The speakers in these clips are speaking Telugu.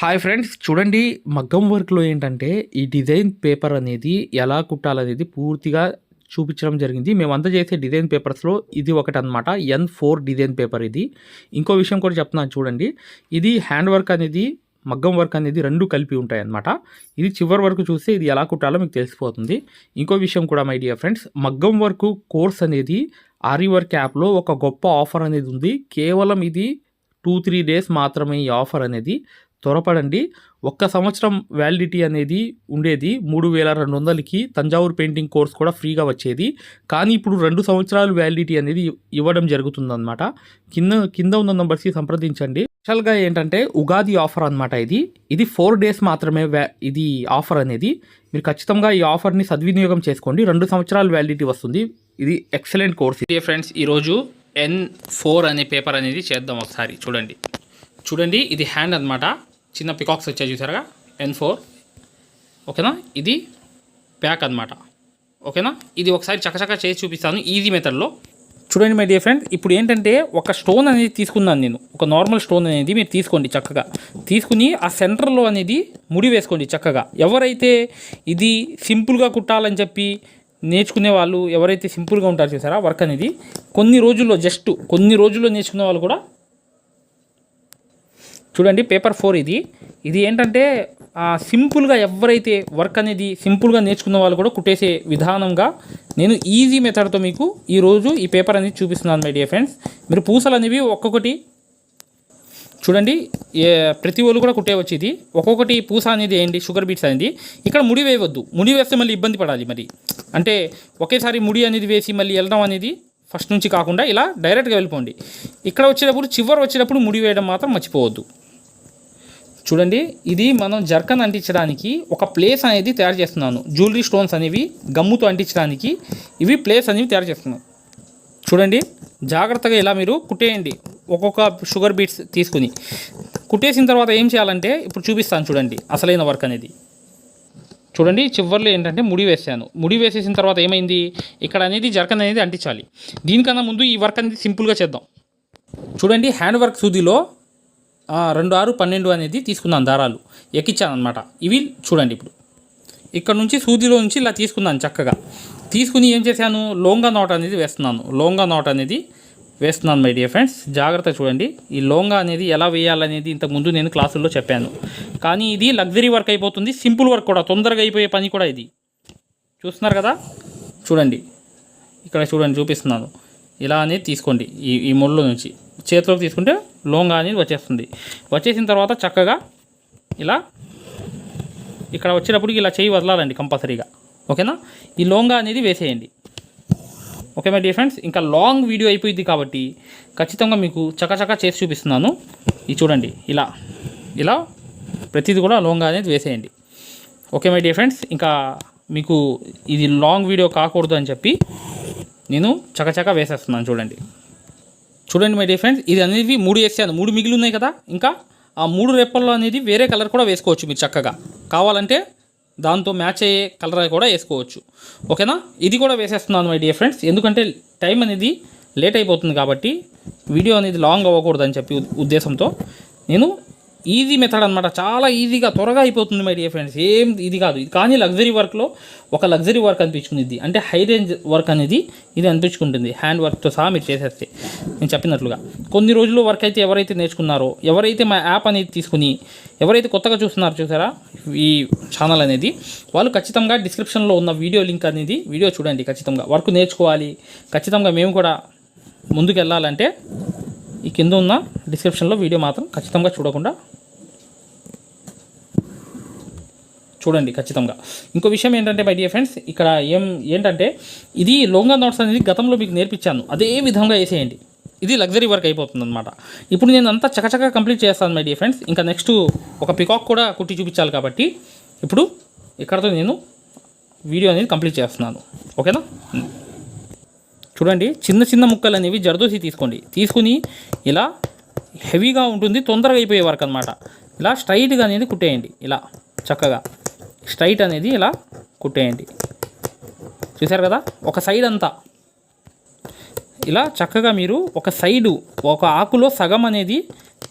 హాయ్ ఫ్రెండ్స్, చూడండి మగ్గం వర్క్‌లో ఏంటంటే, ఈ డిజైన్ పేపర్ అనేది ఎలా కుట్టాలనేది పూర్తిగా చూపించడం జరిగింది. మేమంతా చేసే డిజైన్ పేపర్స్‌లో ఇది ఒకటనమాట. N4 డిజైన్ పేపర్ ఇది. ఇంకో విషయం కూడా చెప్తున్నాను చూడండి. ఇది హ్యాండ్ వర్క్ అనేది, మగ్గం వర్క్ అనేది 2 కలిపి ఉంటాయన్నమాట. ఇది చివరి వరకు చూస్తే ఇది ఎలా కుట్టాలో మీకు తెలిసిపోతుంది. ఇంకో విషయం కూడా మై డియర్ ఫ్రెండ్స్, మగ్గం వర్క్ కోర్స్ అనేది ఆరి వర్క్ యాప్‌లో ఒక గొప్ప ఆఫర్ అనేది ఉంది. కేవలం ఇది 2-3 డేస్ మాత్రమే ఈ ఆఫర్ అనేది. త్వరపడండి. ఒక్క సంవత్సరం వ్యాలిడిటీ అనేది ఉండేది. 3200కి తంజావూరు పెయింటింగ్ కోర్స్ కూడా ఫ్రీగా వచ్చేది. కానీ ఇప్పుడు 2 సంవత్సరాలు వ్యాలిడిటీ అనేది ఇవ్వడం జరుగుతుందన్నమాట. కింద ఉన్న నంబర్స్కి సంప్రదించండి. స్పెషల్గా ఏంటంటే ఉగాది ఆఫర్ అనమాట ఇది. ఇది 4 డేస్ మాత్రమే ఇది ఆఫర్ అనేది. మీరు ఖచ్చితంగా ఈ ఆఫర్ని సద్వినియోగం చేసుకోండి. 2 సంవత్సరాలు వ్యాలిడిటీ వస్తుంది. ఇది ఎక్సలెంట్ కోర్స్. ఇదే ఫ్రెండ్స్, ఈరోజు N4 అనే పేపర్ అనేది చేద్దాం ఒకసారి. చూడండి ఇది హ్యాండ్ అనమాట. చిన్న పికాక్స్ వచ్చాయి చూసారుగా, N4. ఓకేనా, ఇది బ్యాక్ అనమాట. ఓకేనా, ఇది ఒకసారి చకచకా చేసి చూపిస్తాను ఈజీ మెథడ్లో. చూడండి మై డియర్ ఫ్రెండ్, ఇప్పుడు ఏంటంటే ఒక స్టోన్ అనేది తీసుకున్నాను నేను. ఒక నార్మల్ స్టోన్ అనేది మీరు తీసుకోండి. చక్కగా తీసుకుని ఆ సెంటర్లో అనేది ముడి వేసుకోండి చక్కగా. ఎవరైతే ఇది సింపుల్గా కుట్టాలని చెప్పి నేర్చుకునే వాళ్ళు, ఎవరైతే సింపుల్గా ఉంటారో చూసారా వర్క్ అనేది, కొన్ని రోజుల్లో నేర్చుకునే వాళ్ళు కూడా చూడండి. పేపర్ 4 ఇది ఏంటంటే సింపుల్గా ఎవరైతే వర్క్ అనేది సింపుల్గా నేర్చుకున్న వాళ్ళు కూడా కుట్టేసే విధానంగా నేను ఈజీ మెథడ్తో మీకు ఈరోజు ఈ పేపర్ అనేది చూపిస్తున్నాను మై డియర్ ఫ్రెండ్స్. మీరు పూసలు అనేవి ఒక్కొక్కటి చూడండి, ప్రతి ఒళ్ళు కూడా కుట్టేవచ్చు. ఇది ఒక్కొక్కటి పూస అనేది వేయండి, షుగర్ బీట్స్ అనేది. ఇక్కడ ముడి వేయవద్దు. ముడి వేస్తే మళ్ళీ ఇబ్బంది పడాలి. మరి అంటే ఒకేసారి ముడి అనేది వేసి మళ్ళీ వెళ్ళడం అనేది ఫస్ట్ నుంచి కాకుండా ఇలా డైరెక్ట్గా వెళ్ళిపోండి. ఇక్కడ చివరి వచ్చేటప్పుడు ముడి వేయడం మాత్రం మర్చిపోవద్దు. చూడండి, ఇది మనం జర్కన్ అంటించడానికి ఒక ప్లేస్ అనేది తయారు చేస్తున్నాను. జ్యువెలరీ స్టోన్స్ అనేవి గమ్ముతో అంటించడానికి ఇవి ప్లేస్ అనేవి తయారు చేస్తున్నాను. చూడండి, జాగ్రత్తగా ఇలా మీరు కుట్టేయండి. ఒక్కొక్క షుగర్ బీట్స్ తీసుకుని కుట్టేసిన తర్వాత ఏం చేయాలంటే ఇప్పుడు చూపిస్తాను చూడండి అసలైన వర్క్ అనేది. చూడండి, చివర్లో ఏంటంటే ముడి వేసాను. ముడి వేసేసిన తర్వాత ఏమైంది, ఇక్కడ అనేది జర్కన్ అనేది అంటించాలి. దీనికన్నా ముందు ఈ వర్క్ అనేది సింపుల్గా చేద్దాం. చూడండి, హ్యాండ్ వర్క్ సూదిలో 2, 6, 12 అనేది తీసుకున్నాను, దారాలు ఎక్కించాను అనమాట. ఇవి చూడండి, ఇప్పుడు ఇక్కడ నుంచి సూదిలో నుంచి ఇలా తీసుకున్నాను. చక్కగా తీసుకుని ఏం చేశాను, లోంగా నాట్ అనేది వేస్తున్నాను మై డియర్ ఫ్రెండ్స్. జాగ్రత్త చూడండి, ఈ లోంగా అనేది ఎలా వేయాలనేది ఇంతకుముందు నేను క్లాసుల్లో చెప్పాను. కానీ ఇది లగ్జరీ వర్క్ అయిపోతుంది, సింపుల్ వర్క్ కూడా, తొందరగా అయిపోయే పని కూడా ఇది. చూస్తున్నారు కదా, చూడండి ఇక్కడ చూపిస్తున్నాను. ఇలా అనేది తీసుకోండి. ఈ ముళ్ళు నుంచి చేతిలోకి తీసుకుంటే లోంగా అనేది వచ్చేసిన తర్వాత చక్కగా ఇలా ఇక్కడ వచ్చేటప్పటికి ఇలా చేయి వదలాలండి కంపల్సరీగా. ఓకేనా, ఈ లోంగా అనేది వేసేయండి. ఓకే మై డియర్ ఫ్రెండ్స్, ఇంకా లాంగ్ వీడియో అయిపోయింది కాబట్టి ఖచ్చితంగా మీకు చకచకా చేసి చూపిస్తున్నాను. ఇది చూడండి, ఇలా ప్రతిదీ కూడా లోంగా అనేది వేసేయండి. ఓకే మై డియర్ ఫ్రెండ్స్, ఇంకా మీకు ఇది లాంగ్ వీడియో కాకూడదు అని చెప్పి నేను చకచకా వేసేస్తున్నాను. చూడండి మై డియర్ ఫ్రెండ్స్, ఇది అనేది 3 వేసాను. 3 మిగిలి ఉన్నాయి కదా, ఇంకా ఆ 3 రెప్పల్లో అనేది వేరే కలర్ కూడా వేసుకోవచ్చు మీరు చక్కగా. కావాలంటే దాంతో మ్యాచ్ అయ్యే కలర్ కూడా వేసుకోవచ్చు. ఓకేనా, ఇది కూడా వేసేస్తున్నాను మై డియర్ ఫ్రెండ్స్. ఎందుకంటే టైం అనేది లేట్ అయిపోతుంది కాబట్టి వీడియో అనేది లాంగ్ అవ్వకూడదని చెప్పి ఉద్దేశంతో నేను ఈజీ మెథడ్ అనమాట. చాలా ఈజీగా త్వరగా అయిపోతుంది మై డియర్ ఫ్రెండ్స్. ఏం ఇది కాదు, కానీ లగ్జరీ వర్క్లో ఒక లగ్జరీ వర్క్ అనిపించుకుంది. అంటే హై రేంజ్ వర్క్ అనేది ఇది అనిపించుకుంటుంది. హ్యాండ్ వర్క్తో సహా మీరు చేసేస్తే నేను చెప్పినట్లుగా కొన్ని రోజుల్లో వర్క్ అయితే ఎవరైతే నేర్చుకున్నారో, ఎవరైతే మా యాప్ అనేది తీసుకుని ఎవరైతే కొత్తగా చూసారా ఈ ఛానల్ అనేది, వాళ్ళు ఖచ్చితంగా డిస్క్రిప్షన్లో ఉన్న వీడియో లింక్ అనేది వీడియో చూడండి. ఖచ్చితంగా వర్క్ నేర్చుకోవాలి, ఖచ్చితంగా మేము కూడా ముందుకు వెళ్ళాలంటే ఈ కింద ఉన్న డిస్క్రిప్షన్లో వీడియో మాత్రం ఖచ్చితంగా చూడండి ఖచ్చితంగా. ఇంకో విషయం ఏంటంటే మై డియర్ ఫ్రెండ్స్, ఇక్కడ ఏంటంటే ఇది లోంగా నాట్స్ అనేది గతంలో మీకు నేర్పించాను, అదే విధంగా వేసేయండి. ఇది లగ్జరీ వర్క్ అయిపోతుంది అనమాట. ఇప్పుడు నేను అంతా చకచకా కంప్లీట్ చేస్తాను మై డియర్ ఫ్రెండ్స్. ఇంకా నెక్స్ట్ ఒక పికాక్ కూడా కుట్టి చూపించాలి కాబట్టి ఇప్పుడు ఇక్కడతో నేను వీడియో అనేది కంప్లీట్ చేస్తున్నాను. ఓకేనా, చూడండి, చిన్న ముక్కలు అనేవి జర్దోసి తీసుకుని ఇలా హెవీగా ఉంటుంది, తొందరగా అయిపోయే వర్క్ అనమాట. ఇలా స్ట్రైట్గా అనేది కుట్టేయండి. ఇలా చక్కగా స్ట్రైట్ అనేది ఇలా కుట్టేయండి. చూసారు కదా, ఒక సైడ్ అంతా ఇలా చక్కగా మీరు ఒక ఆకులో సగం అనేది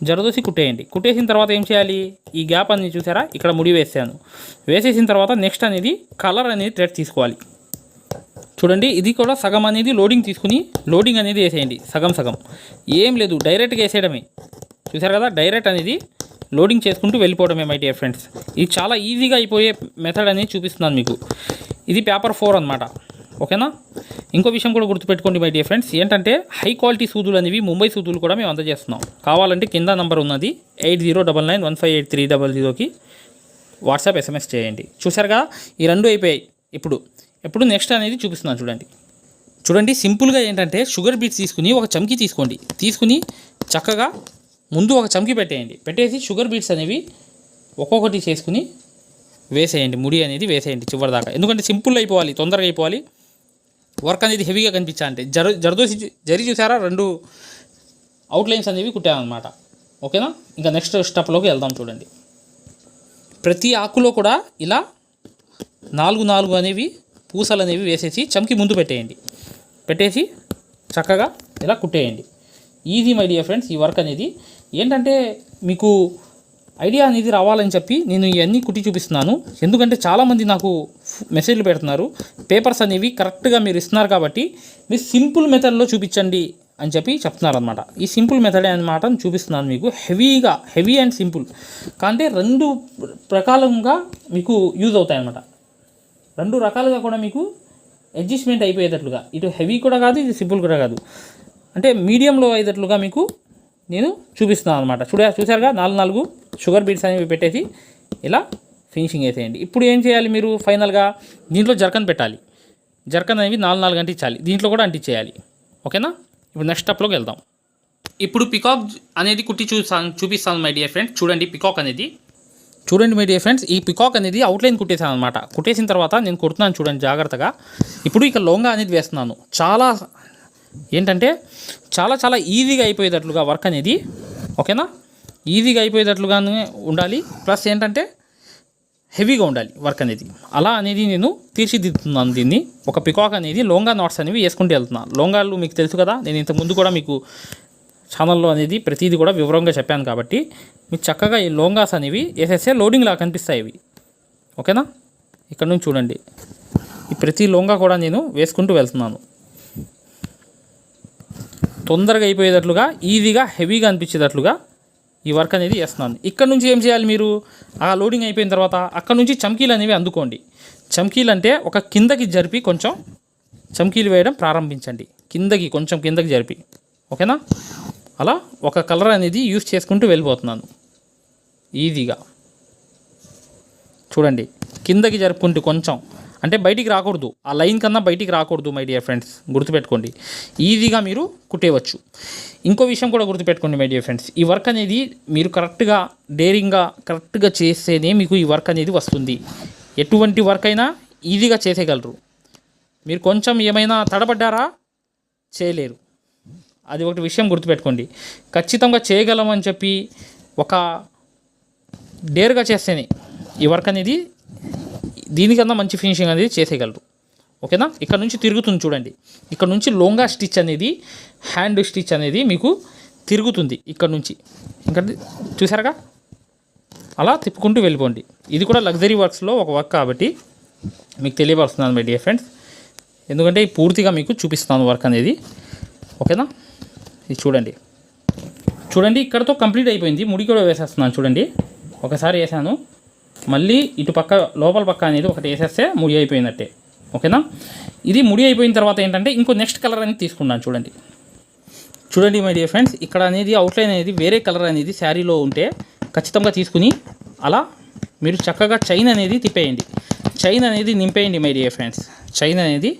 జరదోసి కుట్టేయండి. కుట్టేసిన తర్వాత ఏం చేయాలి, ఈ గ్యాప్ అనేది చూసారా, ఇక్కడ ముడి వేసాను. వేసేసిన తర్వాత నెక్స్ట్ అనేది కలర్ అనేది థ్రెడ్ తీసుకోవాలి. చూడండి, ఇది కూడా సగం అనేది లోడింగ్ తీసుకుని లోడింగ్ అనేది వేసేయండి. సగం సగం ఏం లేదు, డైరెక్ట్గా వేసేయడమే. చూసారు కదా, డైరెక్ట్ అనేది లోడింగ్ చేసుకుంటూ వెళ్ళిపోవడమే మై డియర్ ఫ్రెండ్స్. ఇది చాలా ఈజీగా అయిపోయే మెథడ్ అనేది చూపిస్తున్నాను మీకు. ఇది పేపర్ 4 అనమాట. ఓకేనా. ఇంకో విషయం కూడా గుర్తుపెట్టుకోండి మై డియర్ ఫ్రెండ్స్, ఏంటంటే హై క్వాలిటీ సూదులు అనేవి ముంబై సూదులు కూడా మేము అందజేస్తున్నాం. కావాలంటే కింద నంబర్ ఉన్నది 8099158300కి వాట్సాప్ SMS చేయండి. చూసారుగా, ఈ రెండు అయిపోయాయి. ఇప్పుడు నెక్స్ట్ అనేది చూపిస్తున్నాను చూడండి. సింపుల్గా ఏంటంటే షుగర్ బీట్స్ తీసుకుని ఒక చమ్కీ తీసుకుని చక్కగా ముందు ఒక చమ్కీ పెట్టేసి షుగర్ బీట్స్ అనేవి ఒక్కొక్కటి చేసుకుని వేసేయండి. ముడి అనేది వేసేయండి చివరి దాకా. ఎందుకంటే సింపుల్ అయిపోవాలి, తొందరగా అయిపోవాలి. వర్క్ అనేది హెవీగా కనిపించాలంటే జరదోసి జరి చూసారా, 2 అవుట్లైన్స్ అనేవి కుట్టామన్నమాట. ఓకేనా. ఇంకా నెక్స్ట్ స్టెప్లోకి వెళ్దాం. చూడండి, ప్రతి ఆకులో కూడా ఇలా 4 అనేవి పూసలు అనేవి వేసేసి చమ్కి ముందు పెట్టేసి చక్కగా ఇలా కుట్టేయండి. Easy my dear friends. ఈ వర్క్ అనేది ఏంటంటే మీకు ఐడియా అనేది రావాలని చెప్పి నేను ఇవన్నీ కుట్టి చూపిస్తున్నాను. ఎందుకంటే చాలామంది నాకు మెసేజ్లు పెడుతున్నారు, పేపర్స్ అనేవి కరెక్ట్గా మీరు ఇస్తున్నారు కాబట్టి మీరు సింపుల్ మెథడ్లో చూపించండి అని చెప్పి చెప్తున్నారు అనమాట. ఈ సింపుల్ మెథడ్ అనమాట చూపిస్తున్నాను మీకు. హెవీ అండ్ సింపుల్ అంటే 2 ప్రకారంగా మీకు యూజ్ అవుతాయి అన్నమాట. 2 రకాలుగా కూడా మీకు అడ్జస్ట్మెంట్ అయిపోయేటట్లుగా, ఇటు హెవీ కూడా కాదు, ఇది సింపుల్ కూడా కాదు, అంటే మీడియంలో అయ్యేటట్లుగా మీకు నేను చూపిస్తున్నాను అనమాట. చూసారుగా, 4 షుగర్ బీట్స్ అనేవి పెట్టేసి ఇలా ఫినిషింగ్ వేసేయండి. ఇప్పుడు ఏం చేయాలి, మీరు ఫైనల్గా దీంట్లో జర్కన్ పెట్టాలి. జర్కన్ అనేవి 4 అంటించాలి, దీంట్లో కూడా అంటించేయాలి. ఓకేనా. ఇప్పుడు నెక్స్ట్ స్టెప్లోకి వెళ్దాం. ఇప్పుడు పికాక్ అనేది కుట్టి చూపిస్తాను మై డియర్ ఫ్రెండ్స్. చూడండి మై డియర్ ఫ్రెండ్స్, ఈ పికాక్ అనేది అవుట్లైన్ కుట్టేసాను అనమాట. కుట్టేసిన తర్వాత నేను కుడుతున్నాను చూడండి జాగ్రత్తగా. ఇప్పుడు ఇక లోంగా అనేది వేస్తున్నాను. చాలా ఈజీగా అయిపోయేటట్లుగా వర్క్ అనేది. ఓకేనా. ఈజీగా అయిపోయేటట్లుగానే ఉండాలి, ప్లస్ ఏంటంటే హెవీగా ఉండాలి వర్క్ అనేది. అలా అనేది నేను తీర్చిదిద్దుతున్నాను దీన్ని. ఒక పికాక్ అనేది లోంగా నాట్స్ అనేవి వేసుకుంటూ వెళ్తున్నాను. లోంగాలు మీకు తెలుసు కదా, నేను ఇంతకుముందు కూడా మీకు ఛానల్లో అనేది ప్రతిదీ కూడా వివరంగా చెప్పాను కాబట్టి మీకు చక్కగా ఈ లోంగాస్ అనేవి వేసేస్తే లోడింగ్ లాగా కనిపిస్తాయి ఇవి. ఓకేనా. ఇక్కడ నుంచి చూడండి, ఈ ప్రతి లోంగా కూడా నేను వేసుకుంటూ వెళ్తున్నాను. తొందరగా అయిపోయేటట్లుగా, ఈజీగా హెవీగా అనిపించేటట్లుగా ఈ వర్క్ అనేది చేస్తున్నాను. ఇక్కడ నుంచి ఏం చేయాలి, మీరు ఆ లోడింగ్ అయిపోయిన తర్వాత అక్కడ నుంచి చమ్కీలు అనేవి అందుకోండి. చమ్కీలు అంటే ఒక కిందకి జరిపి కొంచెం చమ్కీలు వేయడం ప్రారంభించండి. కొంచెం కిందకి జరిపి. ఓకేనా. అలా ఒక కలర్ అనేది యూస్ చేసుకుంటూ వెళ్ళిపోతున్నాను ఈజీగా. చూడండి, కిందకి జరుపుకుంటూ కొంచెం, అంటే బయటికి రాకూడదు, ఆ లైన్ కన్నా బయటికి రాకూడదు మై డియర్ ఫ్రెండ్స్. గుర్తుపెట్టుకోండి, ఈజీగా మీరు కుట్టేయవచ్చు. ఇంకో విషయం కూడా గుర్తుపెట్టుకోండి మై డియర్ ఫ్రెండ్స్, ఈ వర్క్ అనేది మీరు కరెక్ట్గా చేస్తేనే మీకు ఈ వర్క్ అనేది వస్తుంది. ఎటువంటి వర్క్ అయినా ఈజీగా చేసేయగలరు. మీరు కొంచెం ఏమైనా తడబడ్డారా, చేయలేరు. అది ఒకటి విషయం గుర్తుపెట్టుకోండి. ఖచ్చితంగా చేయగలమని చెప్పి ఒక డేర్గా చేస్తేనే ఈ వర్క్ అనేది దీనికన్నా మంచి ఫినిషింగ్ అనేది చేసేయగలరు. ఓకేనా. ఇక్కడ నుంచి తిరుగుతుంది చూడండి, ఇక్కడ నుంచి లోంగా స్టిచ్ అనేది, హ్యాండ్ స్టిచ్ అనేది మీకు తిరుగుతుంది ఇక్కడ నుంచి. ఇంకా చూసారుగా, అలా తిప్పుకుంటూ వెళ్ళిపోండి. ఇది కూడా లగ్జరీ వర్క్స్లో ఒక వర్క్ కాబట్టి మీకు తెలియపరుస్తున్నాను మై డియర్ ఫ్రెండ్స్. ఎందుకంటే పూర్తిగా మీకు చూపిస్తాను వర్క్ అనేది. ఓకేనా. ఇది చూడండి ఇక్కడతో కంప్లీట్ అయిపోయింది. ముడి కూడా వేసేస్తున్నాను చూడండి. ఒకసారి వేసాను, మళ్ళీ ఇటు పక్క లోపల పక్క అనేది ఒకటి వేసేస్తే ముడి అయిపోయినట్టే. ఓకేనా. ఇది ముడి అయిపోయిన తర్వాత ఏంటంటే ఇంకో నెక్స్ట్ కలర్ అనేది తీసుకున్నాను చూడండి మై డియర్ ఫ్రెండ్స్. ఇక్కడ అనేది అవుట్లైన్ అనేది వేరే కలర్ అనేది శారీలో ఉంటే ఖచ్చితంగా తీసుకుని అలా మీరు చక్కగా చైన్ అనేది తిప్పేయండి, చైన్ అనేది నింపేయండి మై డియర్ ఫ్రెండ్స్. చైన్ అనేది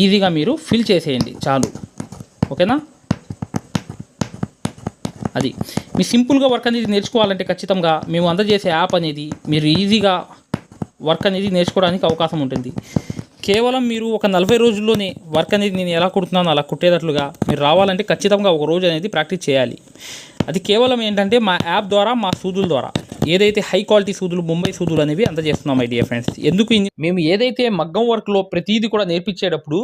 ఈజీగా మీరు ఫిల్ చేసేయండి చాలు. ఓకేనా. అది మీ సింపుల్గా వర్క్ అనేది నేర్చుకోవాలంటే ఖచ్చితంగా మేము అందజేసే యాప్ అనేది మీరు ఈజీగా వర్క్ అనేది నేర్చుకోవడానికి అవకాశం ఉంటుంది. కేవలం మీరు ఒక 40 రోజుల్లోనే వర్క్ అనేది నేను ఎలా కుడుతున్నానో అలా కుట్టేటట్లుగా మీరు రావాలంటే ఖచ్చితంగా ఒక రోజు అనేది ప్రాక్టీస్ చేయాలి. అది కేవలం ఏంటంటే మా యాప్ ద్వారా, మా సూదుల ద్వారా. ఏదైతే హై క్వాలిటీ సూదులు ముంబై సూదులు అనేవి అందజేస్తున్నాం మై డియర్ ఫ్రెండ్స్. ఎందుకు మేము ఏదైతే మగ్గం వర్క్లో ప్రతిదీ కూడా నేర్పించేటప్పుడు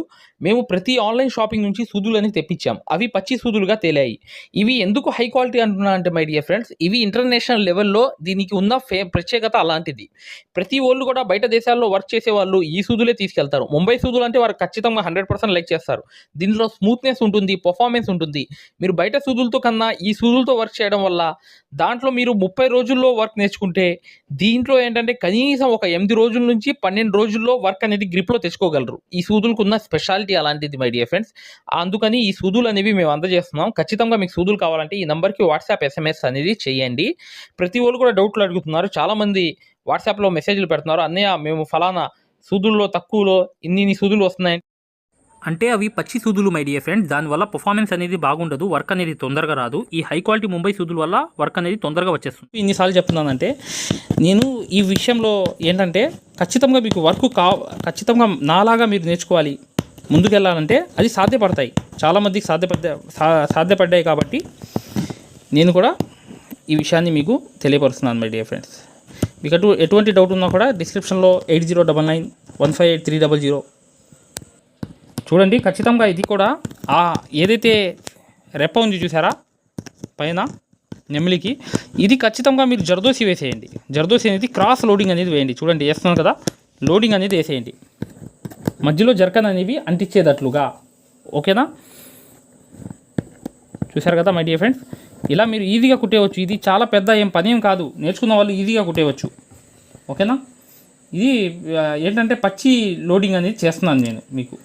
మేము ప్రతి ఆన్లైన్ షాపింగ్ నుంచి సూదులు అనేది తెప్పించాం. అవి పచ్చి సూదులుగా తేలాయి. ఇవి ఎందుకు హై క్వాలిటీ అంటున్నా అంటే మై డియర్ ఫ్రెండ్స్, ఇవి ఇంటర్నేషనల్ లెవెల్లో దీనికి ఉన్న ప్రత్యేకత అలాంటిది. ప్రతి వాళ్ళు కూడా బయట దేశాల్లో వర్క్ చేసే వాళ్ళు ఈ సూదులే తీసుకెళ్తారు. ముంబై సూదులు అంటే వారు ఖచ్చితంగా 100% లైక్ చేస్తారు. దీనిలో స్మూత్నెస్ ఉంటుంది, పర్ఫార్మెన్స్ ఉంటుంది. మీరు బయట సూదులతో కన్నా ఈ సూదులతో వర్క్ చేయడం వల్ల దాంట్లో మీరు 30 రోజుల్లో వర్క్ నేర్చుకుంటే దీంట్లో ఏంటంటే కనీసం ఒక 8 రోజుల నుంచి 12 రోజుల్లో వర్క్ అనేది గ్రిప్లో తెచ్చుకోగలరు. ఈ సూదులకు ఉన్న స్పెషాలిటీ అలాంటిది మై డియర్ ఫ్రెండ్స్. అందుకని ఈ సూదులు అనేవి మేము అందజేస్తున్నాం. ఖచ్చితంగా మీకు సూదులు కావాలంటే ఈ నెంబర్కి వాట్సాప్ SMS అనేది చేయండి. ప్రతి వాళ్ళు కూడా డౌట్లు అడుగుతున్నారు. చాలామంది వాట్సాప్లో మెసేజ్లు పెడుతున్నారు, అన్నయ్య మేము ఫలానా సూదుల్లో తక్కువలో ఇన్ని సూదులు వస్తున్నాయి అంటే అవి పచ్చి సూదులు మై డియర్ ఫ్రెండ్స్. దానివల్ల పర్ఫార్మెన్స్ అనేది బాగుండదు, వర్క్ అనేది తొందరగా రాదు. ఈ హై క్వాలిటీ ముంబై సూదుల వల్ల వర్క్ అనేది తొందరగా వచ్చేస్తుంది. ఇన్నిసార్లు చెప్తున్నానంటే నేను ఈ విషయంలో ఏంటంటే ఖచ్చితంగా మీకు వర్క్ ఖచ్చితంగా నాలాగా మీరు నేర్చుకోవాలి, ముందుకెళ్ళాలంటే అది సాధ్యపడతాయి. చాలామందికి సాధ్యపడ్డాయి కాబట్టి నేను కూడా ఈ విషయాన్ని మీకు తెలియపరుస్తున్నాను మై డియర్ ఫ్రెండ్స్. మీకు ఎటువంటి డౌట్ ఉన్నా కూడా డిస్క్రిప్షన్లో 8099158300 చూడండి. ఖచ్చితంగా ఇది కూడా ఏదైతే రెప్ప ఉంది చూసారా పైన నెమిలికి, ఇది ఖచ్చితంగా మీరు జర్దోసి వేసేయండి. జర్దోసి అనేది క్రాస్ లోడింగ్ అనేది వేయండి. చూడండి వేస్తున్నాను కదా, లోడింగ్ అనేది వేసేయండి. మధ్యలో జర్కన్ అనేవి అంటించేటట్లుగా, ఓకేనా? చూసారు కదా మై డియర్ ఫ్రెండ్స్, ఇలా మీరు ఈజీగా కుట్టేయవచ్చు. ఇది చాలా పెద్ద పనేం కాదు, నేర్చుకున్న వాళ్ళు ఈజీగా కుట్టేయవచ్చు, ఓకేనా? ఇది ఏంటంటే పచ్చి లోడింగ్ అనేది చేస్తున్నాను నేను మీకు.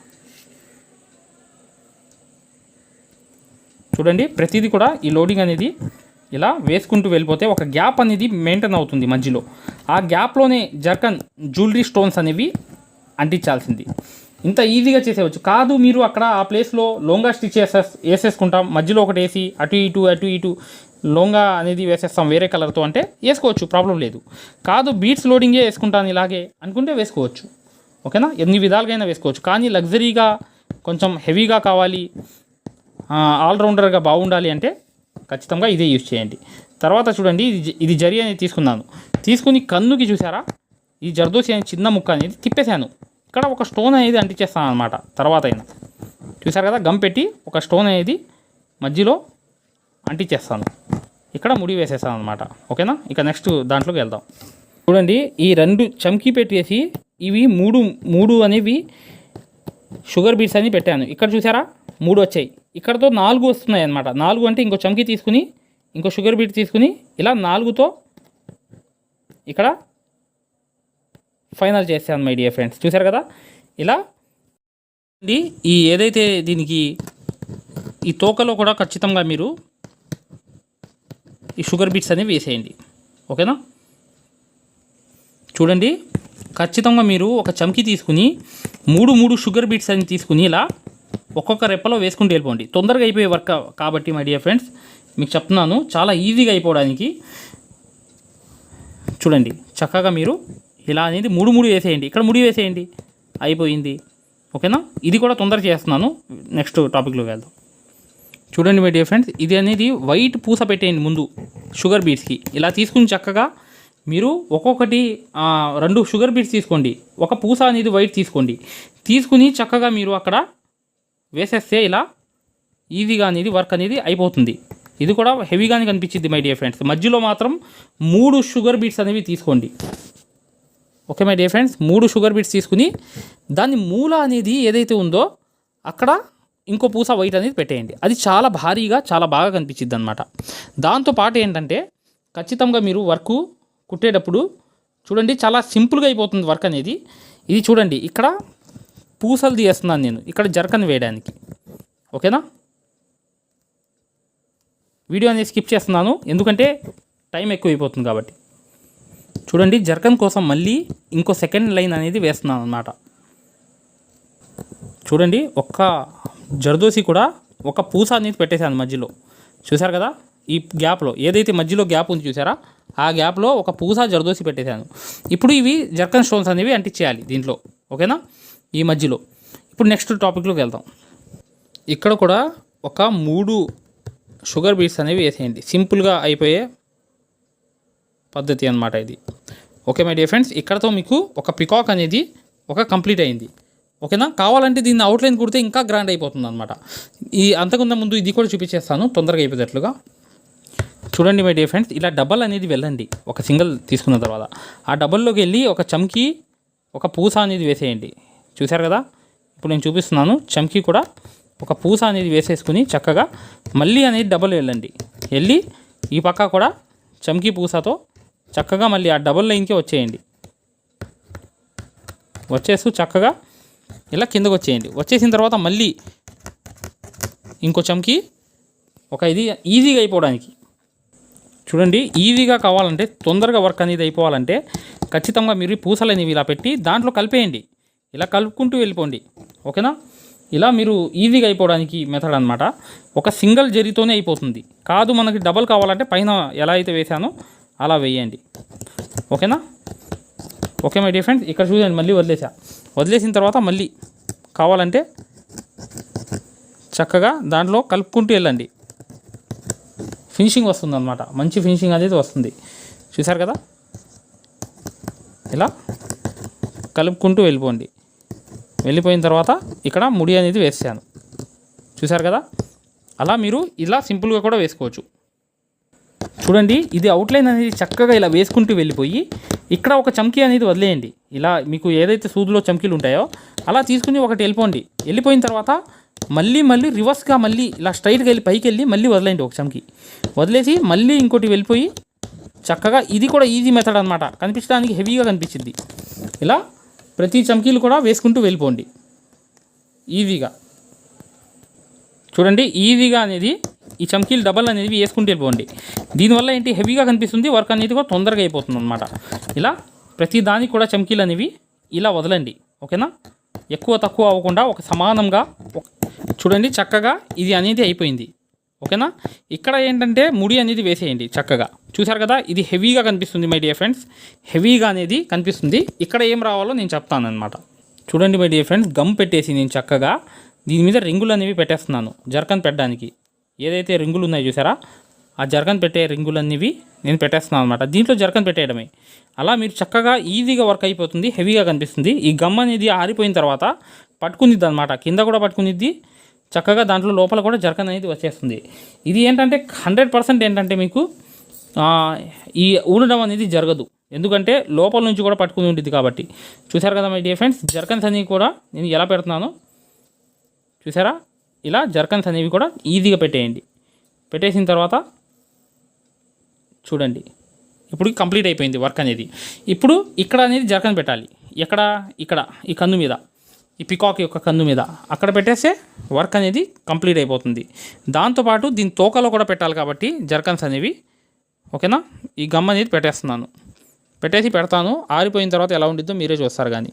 చూడండి ప్రతిదీ కూడా ఈ లోడింగ్ అనేది ఇలా వేసుకుంటూ వెళ్ళిపోతే ఒక గ్యాప్ అనేది మెయింటైన్ అవుతుంది మధ్యలో. ఆ గ్యాప్లోనే జర్కన్ జ్యువెలరీ స్టోన్స్ అనేవి అంటించాల్సింది. ఇంత ఈజీగా చేసేవచ్చు కాదు. మీరు అక్కడ ఆ ప్లేస్లో లోంగా స్టిచ్ వేసేసుకుంటాం, మధ్యలో ఒకటి వేసి అటు ఇటు లోంగా అనేది వేసేస్తాం వేరే కలర్తో అంటే వేసుకోవచ్చు, ప్రాబ్లం లేదు. కాదు బీట్స్ లోడింగే వేసుకుంటాను ఇలాగే అనుకుంటే వేసుకోవచ్చు, ఓకేనా? ఎన్ని విధాలుగా వేసుకోవచ్చు. కానీ లగ్జరీగా కొంచెం హెవీగా కావాలి, ఆల్రౌండర్గా బాగుండాలి అంటే ఖచ్చితంగా ఇదే యూజ్ చేయండి. తర్వాత చూడండి ఇది జరి అనేది తీసుకుని కన్నుకి చూసారా ఈ జర్దోసి అనే చిన్న ముక్క అనేది తిప్పేశాను. ఇక్కడ ఒక స్టోన్ అనేది అంటించేస్తాను అనమాట. తర్వాత అయినా చూసారు కదా, గమ్ పెట్టి ఒక స్టోన్ అనేది మధ్యలో అంటించేస్తాను, ఇక్కడ ముడి వేసేస్తాను అనమాట, ఓకేనా? ఇక నెక్స్ట్ దాంట్లోకి వెళ్దాం. చూడండి ఈ 2 చమ్కీ పెట్టేసి ఇవి మూడు అనేవి షుగర్ బీట్స్ అని పెట్టాను. ఇక్కడ చూసారా 3 వచ్చాయి, ఇక్కడతో 4 వస్తున్నాయి అన్నమాట. 4 అంటే ఇంకో చమ్కీ తీసుకుని ఇంకో షుగర్ బీట్ తీసుకుని ఇలా 4తో ఇక్కడ ఫైనల్ చేస్తాను మై డియర్ ఫ్రెండ్స్. చూసారు కదా, ఇలా ఈ ఏదైతే దీనికి ఈ తోకలో కూడా ఖచ్చితంగా మీరు ఈ షుగర్ బీట్స్ అనేవి వేసేయండి, ఓకేనా? చూడండి ఖచ్చితంగా మీరు ఒక చమ్కీ తీసుకుని 3 షుగర్ బీట్స్ అని తీసుకుని ఇలా ఒక్కొక్క రెప్పలో వేసుకుంటూ వెళ్ళిపోండి. తొందరగా అయిపోయే వర్క్ కాబట్టి మై డియర్ ఫ్రెండ్స్ మీకు చెప్తున్నాను, చాలా ఈజీగా అయిపోవడానికి. చూడండి చక్కగా మీరు ఇలా అనేది 3 వేసేయండి, ఇక్కడ ముడి వేసేయండి, అయిపోయింది, ఓకేనా? ఇది కూడా తొందరగా చేస్తున్నాను. నెక్స్ట్ టాపిక్లోకి వెళ్దాం. చూడండి మై డియర్ ఫ్రెండ్స్, ఇది అనేది వైట్ పూస పెట్టేయండి ముందు షుగర్ బీట్స్కి. ఇలా తీసుకుని చక్కగా మీరు ఒక్కొక్కటి 2 షుగర్ బీట్స్ తీసుకోండి, ఒక పూస అనేది వైట్ తీసుకుని చక్కగా మీరు అక్కడ వేసేస్తే ఇలా ఈజీగా అనేది వర్క్ అనేది అయిపోతుంది. ఇది కూడా హెవీగానే కనిపించింది మై డియర్ ఫ్రెండ్స్. మధ్యలో మాత్రం 3 షుగర్ బీట్స్ అనేవి తీసుకోండి, okay my dear friends? 3 sugar beads తీసుకుని దాని మూల అనేది ఏదైతే ఉందో అక్కడ ఇంకో పూస వైట్ అనేది పెట్టేయండి. అది చాలా భారీగా చాలా బాగా కనిపించింది అనమాట. దాంతోపాటు ఏంటంటే ఖచ్చితంగా మీరు వర్క్ కుట్టేటప్పుడు చూడండి చాలా సింపుల్గా అయిపోతుంది వర్క్ అనేది. ఇది చూడండి ఇక్కడ పూసలు తీస్తున్నాను నేను ఇక్కడ జర్కన్ వేయడానికి, ఓకేనా? వీడియో అనేది స్కిప్ చేస్తున్నాను ఎందుకంటే టైం ఎక్కువ అయిపోతుంది కాబట్టి. చూడండి జర్కన్ కోసం మళ్ళీ ఇంకో సెకండ్ లైన్ అనేది వేస్తున్నాను అన్నమాట. చూడండి ఒక్క జర్దోసి కూడా ఒక పూస అనేది పెట్టేశాను మధ్యలో, చూసారు కదా? ఈ గ్యాప్లో ఏదైతే మధ్యలో గ్యాప్ ఉంది చూసారా, ఆ గ్యాప్లో ఒక పూస జర్దోసి పెట్టేశాను. ఇప్పుడు ఇవి జర్కన్ స్టోన్స్ అనేవి అంటించేయాలి దీంట్లో, ఓకేనా? ఈ మధ్యలో. ఇప్పుడు నెక్స్ట్ టాపిక్లోకి వెళ్దాం. ఇక్కడ కూడా ఒక 3 షుగర్ బీట్స్ అనేవి వేసేయండి, సింపుల్గా అయిపోయే పద్ధతి అన్నమాట ఇది. ఓకే మై డియర్ ఫ్రెండ్స్, ఇక్కడతో మీకు ఒక పికాక్ అనేది కంప్లీట్ అయింది. ఓకేనా, కావాలంటే దీన్ని అవుట్లైన్ కుడితే ఇంకా గ్రాండ్ అయిపోతుంది అనమాట. అంతకున్న ముందు ఇది కూడా చూపించేస్తాను తొందరగా అయిపోయేటట్లుగా. చూడండి మై డియర్ ఫ్రెండ్స్, ఇలా డబల్ అనేది వెళ్ళండి. ఒక సింగిల్ తీసుకున్న తర్వాత ఆ డబల్లోకి వెళ్ళి ఒక చమ్కీ ఒక పూస అనేది వేసేయండి. చూశారు కదా, ఇప్పుడు నేను చూపిస్తున్నాను. చమ్కీ కూడా ఒక పూస అనేది వేసేసుకుని చక్కగా మళ్ళీ అనేది డబల్ వెళ్ళి ఈ పక్క కూడా చమ్కీ పూసతో చక్కగా మళ్ళీ ఆ డబల్ లైన్కి వచ్చేయండి. వచ్చేస్తూ చక్కగా ఇలా కిందకు వచ్చేయండి. వచ్చేసిన తర్వాత మళ్ళీ ఇంకో చమ్కీ ఇది ఈజీగా అయిపోవడానికి. చూడండి, ఈజీగా కావాలంటే తొందరగా వర్క్ అనేది అయిపోవాలంటే ఖచ్చితంగా మీరు పూసలు అనేవి ఇలా పెట్టి దాంట్లో కలిపేయండి. ఇలా కలుపుకుంటూ వెళ్ళిపోండి. ఓకేనా, ఇలా మీరు ఈజీగా అయిపోవడానికి మెథడ్ అనమాట. ఒక సింగిల్ జరీతోనే అయిపోతుంది. కాదు మనకి డబల్ కావాలంటే పైన ఎలా అయితే వేసానో అలా వేయండి. ఓకేనా. ఓకే మై డియర్ ఫ్రెండ్స్, ఇక్కడ చూడండి మళ్ళీ వదిలేసిన తర్వాత మళ్ళీ కావాలంటే చక్కగా దాంట్లో కలుపుకుంటూ వెళ్ళండి. ఫినిషింగ్ వస్తుంది అనమాట, మంచి ఫినిషింగ్ అనేది వస్తుంది. చూసారు కదా, ఇలా కలుపుకుంటూ వెళ్ళిపోయిన తర్వాత ఇక్కడ ముడి అనేది వేసాను. చూసారు కదా, అలా మీరు ఇలా సింపుల్గా కూడా వేసుకోవచ్చు. చూడండి, ఇది అవుట్లైన్ అనేది చక్కగా ఇలా వేసుకుంటూ వెళ్ళిపోయి ఇక్కడ ఒక చమ్కీ అనేది వదిలేయండి. ఇలా మీకు ఏదైతే సూదులో చమ్కీలు ఉంటాయో అలా తీసుకుని ఒకటి వెళ్ళిపోయిన తర్వాత మళ్ళీ రివర్స్గా మళ్ళీ ఇలా స్ట్రైట్గా వెళ్ళి పైకి వెళ్ళి మళ్ళీ వదిలేయండి. ఒక చమ్కీ వదిలేసి మళ్ళీ ఇంకోటి వెళ్ళిపోయి చక్కగా, ఇది కూడా ఈజీ మెథడ్ అనమాట. కనిపించడానికి హెవీగా కనిపించింది. ఇలా ప్రతి చమ్కీలు కూడా వేసుకుంటూ వెళ్ళిపోండి ఈజీగా. చూడండి, ఈజీగా అనేది ఈ చమ్కీలు డబల్ అనేది వేసుకుంటూ వెళ్ళిపోండి. దీనివల్ల ఏంటి, హెవీగా కనిపిస్తుంది, వర్క్ అనేది కూడా తొందరగా అయిపోతుంది అనమాట. ఇలా ప్రతి దానికి కూడా చమ్కీలు అనేవి ఇలా వదలండి. ఓకేనా, ఎక్కువ తక్కువ అవ్వకుండా ఒక సమానంగా చూడండి. చక్కగా ఇది అనేది అయిపోయింది. ఓకేనా, ఇక్కడ ఏంటంటే ముడి అనేది వేసేయండి చక్కగా. చూసారు కదా, ఇది హెవీగా కనిపిస్తుంది మై డియర్ ఫ్రెండ్స్, హెవీగా అనేది కనిపిస్తుంది. ఇక్కడ ఏం రావాలో నేను చెప్తాను అనమాట. చూడండి మై డియర్ ఫ్రెండ్స్, గమ్ పెట్టేసి నేను చక్కగా దీని మీద రింగులు అనేవి పెట్టేస్తున్నాను. జర్కన్ పెట్టడానికి ఏదైతే రింగులు ఉన్నాయో చూసారా, ఆ జర్కన్ పెట్టే రింగులు అనేవి నేను పెట్టేస్తున్నాను అనమాట. దీంట్లో జర్కన్ పెట్టేయడమే. అలా మీరు చక్కగా ఈజీగా వర్క్ అయిపోతుంది, హెవీగా కనిపిస్తుంది. ఈ గమ్ అనేది ఆరిపోయిన తర్వాత పట్టుకునిద్ది అనమాట, కింద కూడా పట్టుకునిద్ది చక్కగా. దాంట్లో లోపల కూడా జర్కన్ అనేది వచ్చేస్తుంది. ఇది ఏంటంటే 100% ఏంటంటే మీకు ఈ ఊడడం అనేది జరగదు, ఎందుకంటే లోపల నుంచి కూడా పట్టుకుని ఉంటుంది కాబట్టి. చూసారు కదా మై డియర్ ఫ్రెండ్స్, జర్కన్స్ అనేవి కూడా నేను ఎలా పెడుతున్నాను చూసారా. ఇలా జర్కన్స్ అనేవి కూడా ఈజీగా పెట్టేసిన తర్వాత చూడండి, ఇప్పుడు కంప్లీట్ అయిపోయింది వర్క్ అనేది. ఇప్పుడు ఇక్కడ అనేది జర్కన్ పెట్టాలి. ఇక్కడ ఈ కన్ను మీద, ఈ పికాక్ యొక్క కన్ను మీద అక్కడ పెట్టేస్తే వర్క్ అనేది కంప్లీట్ అయిపోతుంది. దాంతోపాటు దీని తోకలో కూడా పెట్టాలి కాబట్టి జర్కన్స్ అనేవి. ఓకేనా, ఈ గమ్ అనేది పెడతాను. ఆరిపోయిన తర్వాత ఎలా ఉండిద్దో మీరే చూస్తారు కానీ.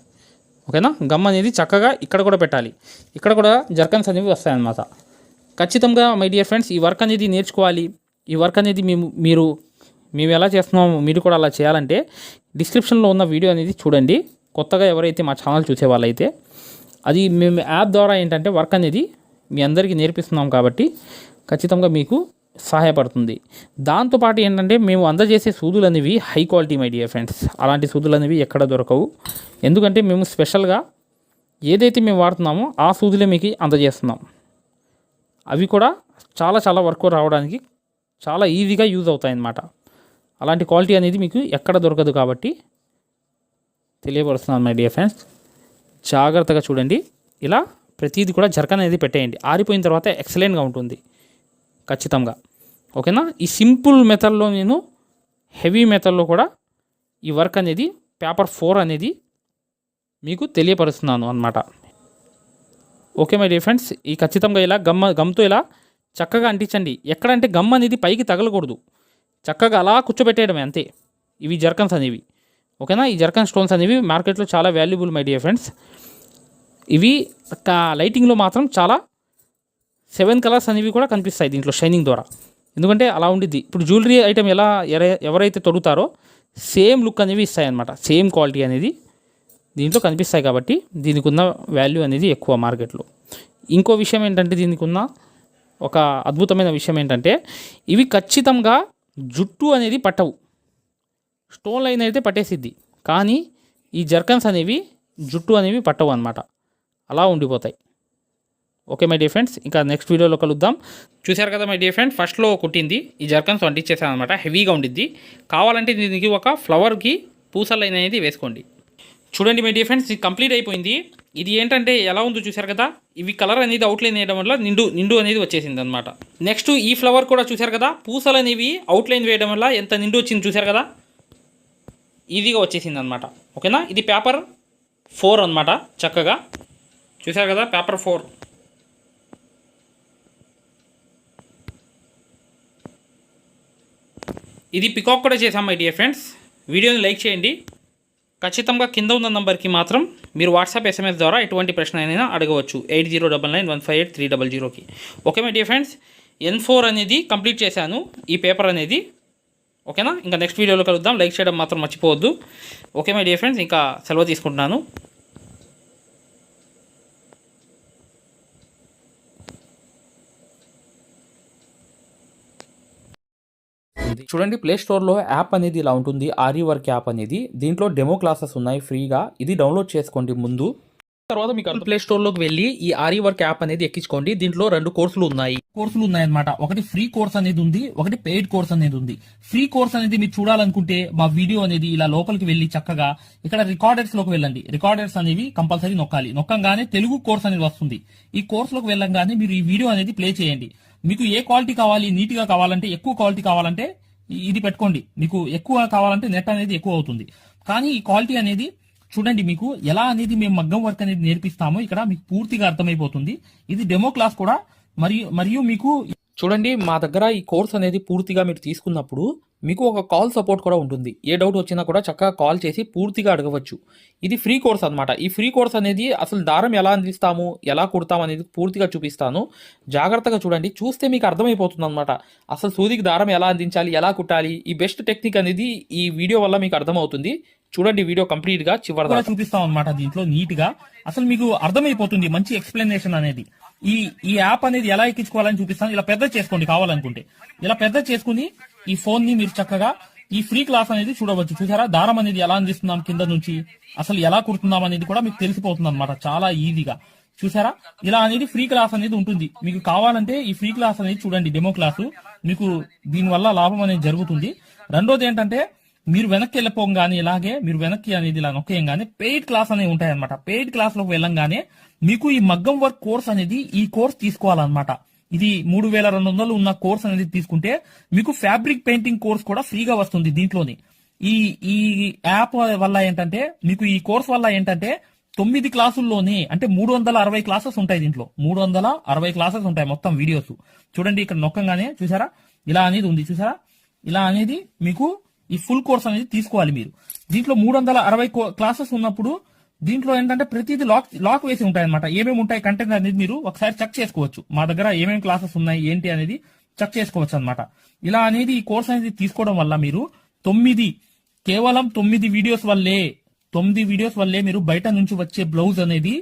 ఓకేనా, గమ్ అనేది చక్కగా ఇక్కడ కూడా పెట్టాలి. ఇక్కడ కూడా జర్కన్స్ అనేవి వస్తాయన్నమాట. ఖచ్చితంగా మై డియర్ ఫ్రెండ్స్, ఈ వర్క్ అనేది నేర్చుకోవాలి. ఈ వర్క్ అనేది మేము ఎలా చేస్తున్నామో మీరు కూడా అలా చేయాలంటే డిస్క్రిప్షన్లో ఉన్న వీడియో అనేది చూడండి. కొత్తగా ఎవరైతే మా ఛానల్ చూసే వాళ్ళైతే, అది మేము యాప్ ద్వారా ఏంటంటే వర్క్ అనేది మీ అందరికీ నేర్పిస్తున్నాం కాబట్టి ఖచ్చితంగా మీకు సహాయపడుతుంది. దాంతోపాటు ఏంటంటే మేము అందజేసే సూదులు అనేవి high quality my dear friends. అలాంటి సూదులు అనేవి ఎక్కడ దొరకవు. ఎందుకంటే మేము స్పెషల్గా ఏదైతే మేము వాడుతున్నామో ఆ సూదులే మీకు అందజేస్తున్నాం. అవి కూడా చాలా వర్క్ రావడానికి చాలా ఈజీగా యూజ్ అవుతాయి అన్నమాట. అలాంటి క్వాలిటీ అనేది మీకు ఎక్కడ దొరకదు కాబట్టి తెలియపరుస్తున్నాను మై డియర్ ఫ్రెండ్స్. జాగ్రత్తగా చూడండి. ఇలా ప్రతిదీ కూడా జర్కన్ అనేది పెట్టేయండి. ఆరిపోయిన తర్వాత ఎక్సలెంట్గా ఉంటుంది ఖచ్చితంగా. ఓకేనా, ఈ సింపుల్ మెథడ్లో నేను హెవీ మెథడ్లో కూడా ఈ వర్క్ అనేది పేపర్ 4 అనేది మీకు తెలియపరుస్తున్నాను అన్నమాట. ఓకే మై డియర్ ఫ్రెండ్స్, ఈ ఖచ్చితంగా ఇలా గమ్తో ఇలా చక్కగా అంటించండి. ఎక్కడంటే గమ్ అనేది పైకి తగలకూడదు, చక్కగా అలా కూర్చోబెట్టేయడమే అంతే. ఇవి జర్కన్స్ అనేవి. ఓకేనా, ఈ జర్కన్ స్టోన్స్ అనేవి మార్కెట్లో చాలా వాల్యుబుల్ మై డియర్ ఫ్రెండ్స్. ఇవి లైటింగ్లో మాత్రం చాలా 7 కలర్స్ అనేవి కూడా కనిపిస్తాయి దీంట్లో షైనింగ్ ద్వారా. ఎందుకంటే అలా ఉండిద్ది. ఇప్పుడు జ్యువెలరీ ఐటమ్ ఎవరైతే తొడుగుతారో సేమ్ లుక్ అనేవి ఇస్తాయన్నమాట. సేమ్ క్వాలిటీ అనేది దీంట్లో కనిపిస్తాయి కాబట్టి దీనికి ఉన్న వాల్యూ అనేది ఎక్కువ మార్కెట్లో. ఇంకో విషయం ఏంటంటే, దీనికి ఉన్న ఒక అద్భుతమైన విషయం ఏంటంటే, ఇవి ఖచ్చితంగా జుట్టు అనేది పట్టవు. స్టోన్ లైన్ అయితే పట్టేసిద్ది, కానీ ఈ జర్కన్స్ అనేవి జుట్టు అనేవి పట్టవు అనమాట, అలా ఉండిపోతాయి. ఓకే మై డియర్ ఫ్రెండ్స్, ఇంకా నెక్స్ట్ వీడియోలో కలుద్దాం. చూశారు కదా మై డియర్ ఫ్రెండ్, ఫస్ట్లో కుట్టింది ఈ జర్కన్స్ అంటించేసాను అనమాట, హెవీగా ఉండిద్ది. కావాలంటే దీనికి ఒక ఫ్లవర్కి పూసల లైన్ అనేది వేసుకోండి. చూడండి మై డియర్ ఫ్రెండ్స్, ఇది కంప్లీట్ అయిపోయింది. ఇది ఏంటంటే ఎలా ఉందో చూశారు కదా, ఇవి కలర్ అనేది అవుట్లైన్ వేయడం వల్ల నిండు అనేది వచ్చేసింది అనమాట. నెక్స్ట్ ఈ ఫ్లవర్ కూడా చూశారు కదా, పూసలు అనేవి అవుట్లైన్ వేయడం వల్ల ఎంత నిండు వచ్చింది చూశారు కదా, ఈజీగా వచ్చేసింది అనమాట. ఓకేనా, ఇది పేపర్ 4 అనమాట. చక్కగా చూశారు కదా, పేపర్ 4. ఇది పికాక్ కూడా చేసాం మై డియర్ ఫ్రెండ్స్. వీడియోని లైక్ చేయండి. ఖచ్చితంగా కింద ఉన్న నంబర్కి మాత్రం మీరు వాట్సాప్ SMS ద్వారా ఎటువంటి ప్రశ్న అయినా అడగవచ్చు, 8099158300కి. Okay my dear friends, N4 అనేది కంప్లీట్ చేశాను ఈ పేపర్ అనేది. ఓకేనా, ఇంకా నెక్స్ట్ వీడియోలో కలుద్దాం. లైక్ చేయడం మాత్రం మర్చిపోవద్దు. ఓకే మై డియర్ ఫ్రెండ్స్, ఇంకా సెలవు తీసుకుంటున్నాను. చూడండి, ప్లే స్టోర్లో యాప్ అనేది ఇలా ఉంటుంది, ఆరి వర్క్ యాప్ అనేది. దీంట్లో డెమో క్లాసెస్ ఉన్నాయి ఫ్రీగా, ఇది డౌన్లోడ్ చేసుకోండి ముందు. తర్వాత మీకు ప్లే స్టోర్లోకి వెళ్ళి ఈ ఆరి వర్క్ యాప్ అనేది ఎక్కించుకోండి. దీంట్లో 2 కోర్సులు ఉన్నాయన్నమాట. ఒకటి ఫ్రీ కోర్స్ అనేది ఉంది, ఒకటి పెయిడ్ కోర్స్ అనేది ఉంది. ఫ్రీ కోర్స్ అనేది మీరు చూడాలనుకుంటే మా వీడియో అనేది ఇలా లోపలికి వెళ్ళి చక్కగా ఇక్కడ రికార్డర్స్ లోకి వెళ్ళండి. రికార్డర్స్ అనేవి కంపల్సరీ నొక్కంగానే తెలుగు కోర్స్ అనేది వస్తుంది. ఈ కోర్స్ లోకి వెళ్ళంగానే మీరు ఈ వీడియో అనేది ప్లే చేయండి. మీకు ఏ క్వాలిటీ కావాలి, నీట్ గా కావాలంటే, ఎక్కువ క్వాలిటీ కావాలంటే ఇది పెట్టుకోండి. మీకు ఎక్కువ కావాలంటే నెట్ అనేది ఎక్కువ అవుతుంది. కానీ ఈ క్వాలిటీ అనేది చూడండి, మీకు ఎలా అనేది మేము మగ్గం వర్క్ అనేది నేర్పిస్తామో ఇక్కడ మీకు పూర్తిగా అర్థమైపోతుంది. ఇది డెమో క్లాస్ కూడా. మరియు మీకు చూడండి, మా దగ్గర ఈ కోర్స్ అనేది పూర్తిగా మీరు తీసుకున్నప్పుడు మీకు ఒక కాల్ సపోర్ట్ కూడా ఉంటుంది. ఏ డౌట్ వచ్చినా కూడా చక్కగా కాల్ చేసి పూర్తిగా అడగవచ్చు. ఇది ఫ్రీ కోర్స్ అనమాట. ఈ ఫ్రీ కోర్స్ అనేది అసలు దారం ఎలా అందిస్తాము, ఎలా కుడతాము అనేది పూర్తిగా చూపిస్తాను. జాగ్రత్తగా చూడండి, చూస్తే మీకు అర్థమైపోతుంది అనమాట. అసలు సూదికి దారం ఎలా అందించాలి, ఎలా కుట్టాలి, ఈ బెస్ట్ టెక్నిక్ అనేది ఈ వీడియో వల్ల మీకు అర్థమవుతుంది. చూడండి, వీడియో కంప్లీట్ గా చివరిగా చూపిస్తాం అనమాట. దీంట్లో నీట్ గా అసలు మీకు అర్థమైపోతుంది, మంచి ఎక్స్ప్లెనేషన్ అనేది. ఈ యాప్ అనేది ఎలా ఎక్కించుకోవాలని చూపిస్తాను. ఇలా పెద్ద చేసుకోండి కావాలనుకుంటే. ఇలా పెద్ద చేసుకుని ఈ ఫోన్ ని మీరు చక్కగా ఈ ఫ్రీ క్లాస్ అనేది చూడవచ్చు. చూసారా, దారం అనేది ఎలా అందిస్తున్నాం కింద నుంచి, అసలు ఎలా కుడుతున్నాం అనేది కూడా మీకు తెలిసిపోతుంది అనమాట, చాలా ఈజీగా. చూసారా, ఇలా అనేది ఫ్రీ క్లాస్ అనేది ఉంటుంది. మీకు కావాలంటే ఈ ఫ్రీ క్లాస్ అనేది చూడండి, డెమో క్లాసు. మీకు దీనివల్ల లాభం అనేది జరుగుతుంది. రెండోది ఏంటంటే, మీరు వెనక్కి వెళ్ళిపోగానే ఇలాగే మీరు వెనక్కి అనేది ఇలా నొక్కేయంగానే పెయిడ్ క్లాస్ అనేవి ఉంటాయన్నమాట. పెయిడ్ క్లాస్ లోకి వెళ్ళంగానే మీకు ఈ మగ్గం వర్క్ కోర్స్ అనేది, ఈ కోర్స్ తీసుకోవాలన్నమాట. ఇది 3200 ఉన్న కోర్స్ అనేది తీసుకుంటే మీకు ఫ్యాబ్రిక్ పెయింటింగ్ కోర్స్ కూడా ఫ్రీగా వస్తుంది దీంట్లోని. ఈ యాప్ వల్ల ఏంటంటే, మీకు ఈ కోర్స్ వల్ల ఏంటంటే 9 క్లాసుల్లోనే, అంటే 360 క్లాసెస్ ఉంటాయి దీంట్లో. 360 క్లాసెస్ ఉంటాయి మొత్తం వీడియోస్. చూడండి, ఇక్కడ నొక్కంగానే చూసారా ఇలా అనేది ఉంది. చూసారా, ఇలా అనేది మీకు ఈ ఫుల్ కోర్స్ అనేది తీసుకోవాలి మీరు. దీంట్లో 360 క్లాసెస్ ఉన్నప్పుడు దీంట్లో ఏంటంటే ప్రతిదీ లాక్ వేసి ఉంటాయి అనమాట. ఏమేమి ఉంటాయి కంటెంట్ అనేది మీరు ఒకసారి చెక్ చేసుకోవచ్చు. మా దగ్గర ఏమేమి క్లాసెస్ ఉన్నాయి ఏంటి అనేది చెక్ చేసుకోవచ్చు అనమాట. ఇలా అనేది ఈ కోర్స్ అనేది తీసుకోవడం వల్ల మీరు కేవలం 9 వీడియోస్ వల్లే మీరు బయట నుంచి వచ్చే బ్లౌజ్ అనేది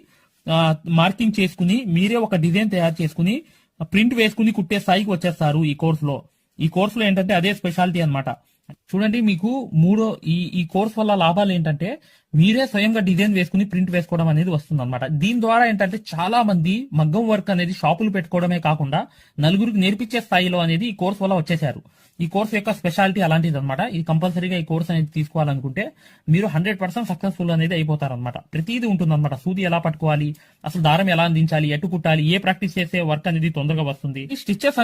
మార్కింగ్ చేసుకుని మీరే ఒక డిజైన్ తయారు చేసుకుని ప్రింట్ వేసుకుని కుట్టే స్థాయికి వచ్చేస్తారు ఈ కోర్సులో. ఈ కోర్సులో ఏంటంటే అదే స్పెషాలిటీ అన్నమాట. చూడండి, మీకు ఈ కోర్స్ వల్ల లాభాలు ఏంటంటే మీరే స్వయంగా డిజైన్ వేసుకుని ప్రింట్ వేసుకోవడం అనేది వస్తుంది అనమాట. దీని ద్వారా ఏంటంటే చాలా మంది మగ్గం వర్క్ అనేది షాపులు పెట్టుకోవడమే కాకుండా నలుగురికి నేర్పించే స్థాయిలో అనేది ఈ కోర్స్ వల్ల వచ్చేసారు. ఈ కోర్స్ యొక్క స్పెషాలిటీ అలాంటిది అనమాట. ఇది కంపల్సరీగా ఈ కోర్స్ అనేది తీసుకోవాలనుకుంటే మీరు 100% సక్సెస్ఫుల్ అనేది అయిపోతారనమాట. ప్రతిదీ ఉంటుందన్నమాట. సూది ఎలా పట్టుకోవాలి, అసలు దారం ఎలా అందించాలి, ఎటు కుట్టాలి, ఏ ప్రాక్టీస్ చేస్తే వర్క్ అనేది తొందరగా వస్తుంది. ఈ స్టిచెస్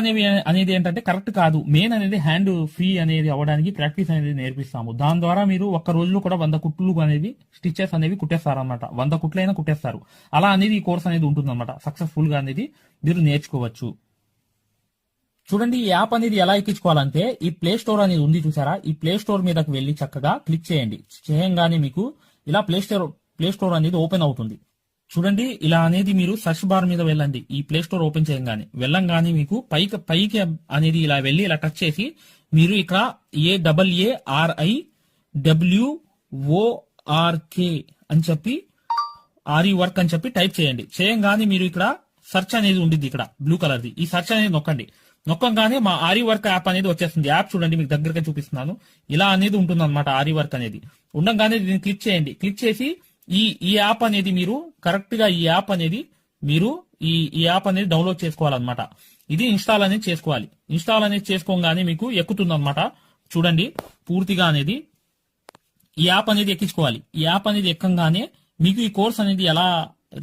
అనేది ఏంటంటే కరెక్ట్ కాదు. మెయిన్ అనేది హ్యాండ్ ఫ్రీ అనేది అవ్వడానికి ప్రాక్టీస్ అనేది నేర్పిస్తాము. దాని ద్వారా మీరు ఒక్క రోజులో కూడా 100 కుట్లు అనేది స్టిచెస్ అనేవి కుట్టేస్తారనమాట. 100 కుట్లైనా కుట్టేస్తారు. అలా అనేది ఈ కోర్స్ అనేది ఉంటుందన్నమాట. సక్సెస్ఫుల్ గా అనేది మీరు నేర్చుకోవచ్చు. చూడండి, ఈ యాప్ అనేది ఎలా ఎక్కించుకోవాలంటే ఈ ప్లే స్టోర్ అనేది ఉంది చూసారా, ఈ ప్లే స్టోర్ మీదకి వెళ్ళి చక్కగా క్లిక్ చేయండి. చేయంగానే మీకు ఇలా ప్లే స్టోర్ అనేది ఓపెన్ అవుతుంది. చూడండి, ఇలా అనేది మీరు సర్చ్ బార్ మీద వెళ్ళండి. ఈ ప్లే స్టోర్ ఓపెన్ వెళ్ళంగానే మీకు పైకి అనేది ఇలా వెళ్ళి ఇలా టచ్ చేసి మీరు ఇక్కడ AARIWORK అని చెప్పి ఆరి వర్క్ అని చెప్పి టైప్ చేయండి. చేయంగానే మీరు ఇక్కడ సెర్చ్ అనేది ఉండిద్ది, ఇక్కడ బ్లూ కలర్ది. ఈ సెర్చ్ అనేది నొక్కండి. నొక్కంగానే మా ఆరి వర్క్ యాప్ అనేది వచ్చేస్తుంది. యాప్ చూడండి, మీకు దగ్గరగా చూపిస్తున్నాను. ఇలా అనేది ఉంటుంది అనమాట ఆరి వర్క్ అనేది. ఉండగానే దీన్ని క్లిక్ చేయండి. క్లిక్ చేసి ఈ యాప్ అనేది మీరు కరెక్ట్ గా ఈ యాప్ అనేది మీరు ఈ యాప్ అనేది డౌన్లోడ్ చేసుకోవాలన్నమాట. ఇది ఇన్స్టాల్ అనేది చేసుకోవాలి. ఇన్స్టాల్ అనేది చేసుకోగానే మీకు ఎక్కుతుంది అనమాట. చూడండి పూర్తిగా అనేది ఈ యాప్ అనేది ఎక్కించుకోవాలి. ఈ యాప్ అనేది ఎక్కంగానే మీకు ఈ కోర్స్ అనేది ఎలా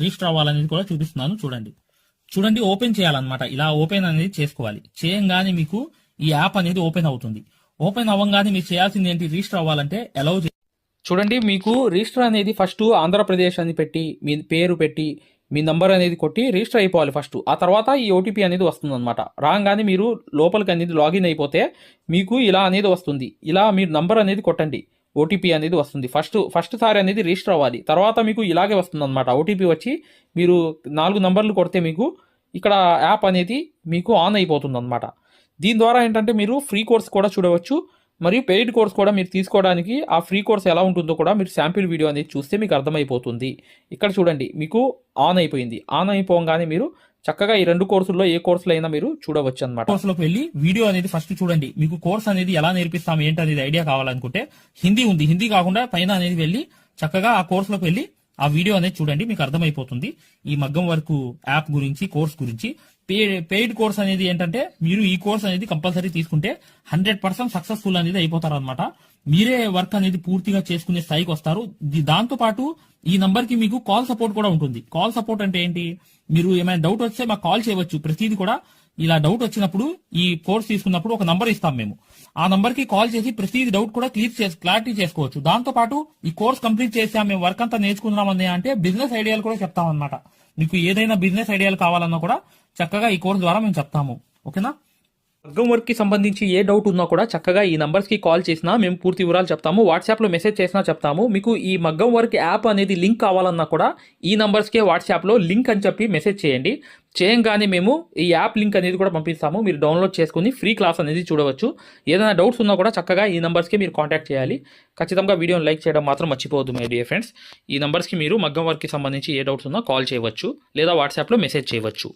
రిజిస్టర్ అవ్వాలనేది కూడా చూపిస్తున్నాను. చూడండి ఓపెన్ చేయాలన్నమాట. ఇలా ఓపెన్ అనేది చేసుకోవాలి. చేయంగానే మీకు ఈ యాప్ అనేది ఓపెన్ అవుతుంది. ఓపెన్ అవ్వగానే మీరు చేయాల్సింది ఏంటి, రిజిస్టర్ అవ్వాలంటే అలౌ చూడండి. మీకు రిజిస్టర్ అనేది ఫస్ట్ ఆంధ్రప్రదేశ్ అని పెట్టి మీ పేరు పెట్టి మీ నంబర్ అనేది కొట్టి రిజిస్టర్ అయిపోవాలి ఫస్ట్. ఆ తర్వాత ఈ ఓటీపీ అనేది వస్తుంది అనమాట. రాగానే మీరు లోపలికి అనేది లాగిన్ అయిపోతే మీకు ఇలా అనేది వస్తుంది. ఇలా మీరు నంబర్ అనేది కొట్టండి, ఓటీపీ అనేది వస్తుంది. ఫస్ట్ సారి అనేది రిజిస్టర్ అవ్వాలి. తర్వాత మీకు ఇలాగే వస్తుంది అనమాట. ఓటీపీ వచ్చి మీరు 4 నంబర్లు కొడితే మీకు ఇక్కడ యాప్ అనేది మీకు ఆన్ అయిపోతుంది అనమాట. దీని ద్వారా ఏంటంటే మీరు ఫ్రీ కోర్స్ కూడా చూడవచ్చు, మరియు పెయిడ్ కోర్స్ కూడా మీరు తీసుకోవడానికి ఆ ఫ్రీ కోర్స్ ఎలా ఉంటుందో కూడా మీరు శాంపిల్ వీడియో అనేది చూస్తే మీకు అర్థమైపోతుంది. ఇక్కడ చూడండి మీకు ఆన్ అయిపోయింది. ఆన్ అయిపోగానే మీరు చక్కగా ఈ 2 కోర్సుల్లో ఏ కోర్సులో అయినా మీరు చూడవచ్చు అనమాట. కోర్సులోకి వెళ్ళి వీడియో అనేది ఫస్ట్ చూడండి. మీకు కోర్స్ అనేది ఎలా నేర్పిస్తాం ఏంటి అనేది ఐడియా కావాలనుకుంటే హిందీ ఉంది, హిందీ కాకుండా పైన అనేది వెళ్ళి చక్కగా ఆ కోర్సులోకి వెళ్ళి ఆ వీడియో అనేది చూడండి, మీకు అర్థమైపోతుంది ఈ మగ్గం వరకు యాప్ గురించి, కోర్స్ గురించి. పెయిడ్ కోర్స్ అనేది ఏంటంటే మీరు ఈ కోర్స్ అనేది కంపల్సరీ తీసుకుంటే 100% సక్సెస్ఫుల్ అనేది అయిపోతారు అనమాట. మీరే వర్క్ అనేది పూర్తిగా చేసుకునే స్థాయికి వస్తారు. దాంతో పాటు ఈ నంబర్ కి మీకు కాల్ సపోర్ట్ కూడా ఉంటుంది. కాల్ సపోర్ట్ అంటే ఏంటి, మీరు ఏమైనా డౌట్ వస్తే మాకు కాల్ చేయవచ్చు. ప్రతిదీ కూడా ఇలా డౌట్ వచ్చినప్పుడు ఈ కోర్స్ తీసుకున్నప్పుడు ఒక నంబర్ ఇస్తాం మేము. ఆ నంబర్ కి కాల్ చేసి ప్రతిదీ డౌట్ కూడా క్లారిటీ చేసుకోవచ్చు. దాంతో పాటు ఈ కోర్స్ కంప్లీట్ చేసాం, మేము వర్క్ అంతా నేర్చుకున్నామని అంటే బిజినెస్ ఐడియాలు కూడా చెప్తాం అనమాట. మీకు ఏదైనా బిజినెస్ ఐడియాలు కావాలన్నా కూడా చక్కగా ఈ కోర్స్ ద్వారా మేము చెప్తాము. ఓకేనా? మగ్గం వర్క్ కి సంబంధించి ఏ డౌట్ ఉన్నా కూడా చక్కగా ఈ నంబర్స్ కి కాల్ చేసినా మేము పూర్తి వివరాలు చెప్తాము. వాట్సాప్ లో మెసేజ్ చేసినా చెప్తాము. మీకు ఈ మగ్గం వర్క్ యాప్ అనేది లింక్ కావాలన్నా కూడా ఈ నంబర్స్ కే వాట్సాప్ లో లింక్ అని చెప్పి మెసేజ్ చేయండి. చేయంగానే మేము ఈ యాప్ లింక్ అనేది కూడా పంపిస్తాము. మీరు డౌన్లోడ్ చేసుకుని ఫ్రీ క్లాస్ అనేది చూడవచ్చు. ఏదైనా డౌట్స్ ఉన్నా కూడా చక్కగా ఈ నంబర్స్కి మీరు కాంటాక్ట్ చేయాలి. ఖచ్చితంగా వీడియోని లైక్ చేయడం మాత్రం మర్చిపోవద్దు మై డియర్ ఫ్రెండ్స్. ఈ నంబర్స్కి మీరు మగ్గం వర్క్కి సంబంధించి ఏ డౌట్స్ ఉన్నా కాల్ చేయవచ్చు లేదా వాట్సాప్లో మెసేజ్ చేయవచ్చు.